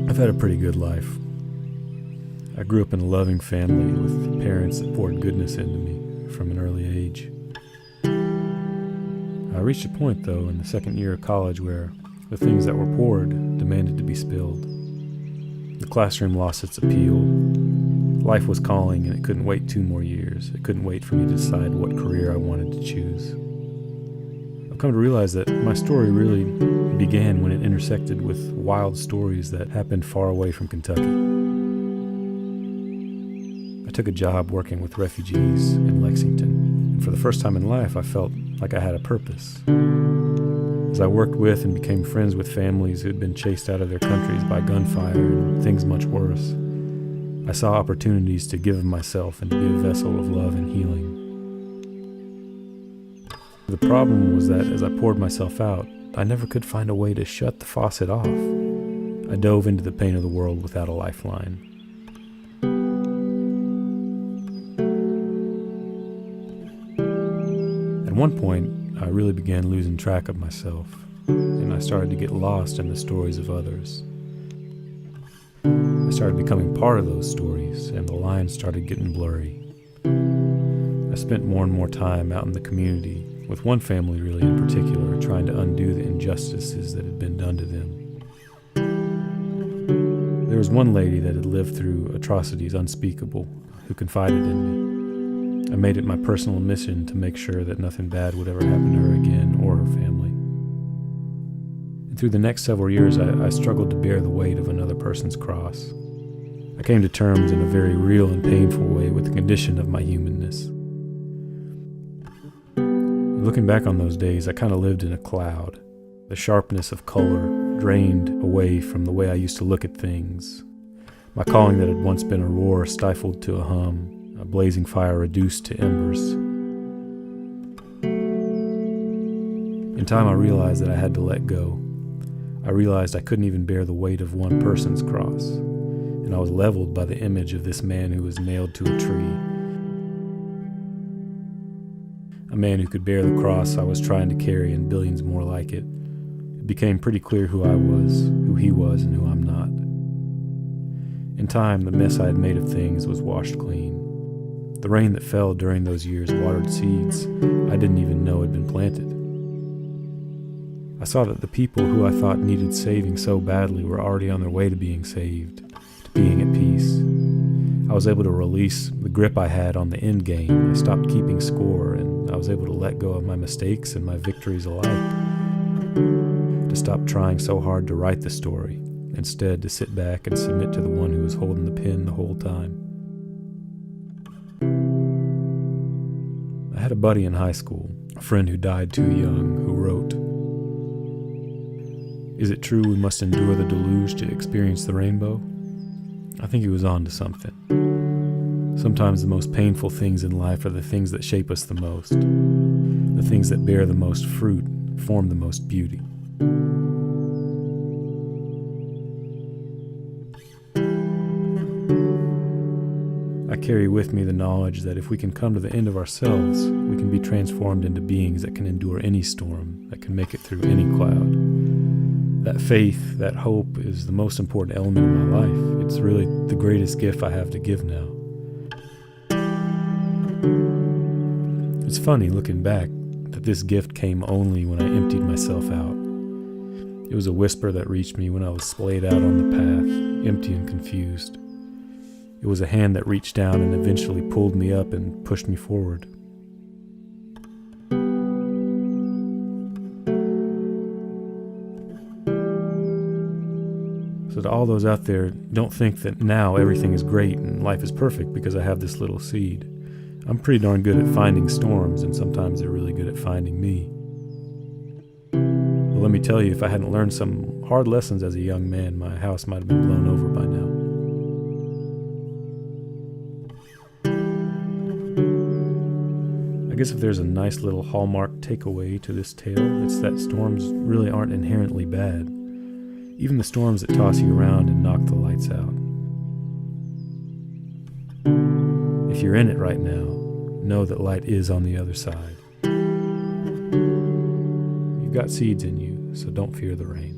I've had a pretty good life. I grew up in a loving family with parents that poured goodness into me from an early age. I reached a point, though, in the second year of college where the things that were poured demanded to be spilled. The classroom lost its appeal. Life was calling, and it couldn't wait 2 more years. It couldn't wait for me to decide what career I wanted to choose. I've come to realize that my story really began when it intersected with wild stories that happened far away from Kentucky. I took a job working with refugees in Lexington, and for the first time in life, I felt like I had a purpose. As I worked with and became friends with families who had been chased out of their countries by gunfire and things much worse, I saw opportunities to give of myself and to be a vessel of love and healing. The problem was that as I poured myself out, I never could find a way to shut the faucet off. I dove into the pain of the world without a lifeline. At one point, I really began losing track of myself, and I started to get lost in the stories of others. I started becoming part of those stories, and the lines started getting blurry. I spent more and more time out in the community, with one family really in particular, trying to undo the injustices that had been done to them. There was one lady that had lived through atrocities unspeakable, who confided in me. I made it my personal mission to make sure that nothing bad would ever happen to her again or her family. And through the next several years, I struggled to bear the weight of another person's cross. I came to terms in a very real and painful way with the condition of my humanness. Looking back on those days, I kind of lived in a cloud. The sharpness of color drained away from the way I used to look at things. My calling that had once been a roar stifled to a hum, a blazing fire reduced to embers. In time, I realized that I had to let go. I realized I couldn't even bear the weight of one person's cross, and I was leveled by the image of this man who was nailed to a tree. A man who could bear the cross I was trying to carry and billions more like it. It became pretty clear who I was, who he was, and who I'm not. In time, the mess I had made of things was washed clean. The rain that fell during those years watered seeds I didn't even know had been planted. I saw that the people who I thought needed saving so badly were already on their way to being saved, to being at peace. I was able to release the grip I had on the end game. I stopped keeping score, and I was able to let go of my mistakes and my victories alike. To stop trying so hard to write the story, instead to sit back and submit to the one who was holding the pen the whole time. I had a buddy in high school, a friend who died too young, who wrote, "Is it true we must endure the deluge to experience the rainbow?" I think he was on to something. Sometimes the most painful things in life are the things that shape us the most. The things that bear the most fruit form the most beauty. I carry with me the knowledge that if we can come to the end of ourselves, we can be transformed into beings that can endure any storm, that can make it through any cloud. That faith, that hope is the most important element in my life. It's really the greatest gift I have to give now. It's funny looking back that this gift came only when I emptied myself out. It was a whisper that reached me when I was splayed out on the path, empty and confused. It was a hand that reached down and eventually pulled me up and pushed me forward. So to all those out there, don't think that now everything is great and life is perfect because I have this little seed. I'm pretty darn good at finding storms, and sometimes they're really good at finding me. But let me tell you, if I hadn't learned some hard lessons as a young man, my house might have been blown over by now. I guess if there's a nice little hallmark takeaway to this tale, it's that storms really aren't inherently bad. Even the storms that toss you around and knock the lights out. If you're in it right now, know that light is on the other side. You've got seeds in you, so don't fear the rain.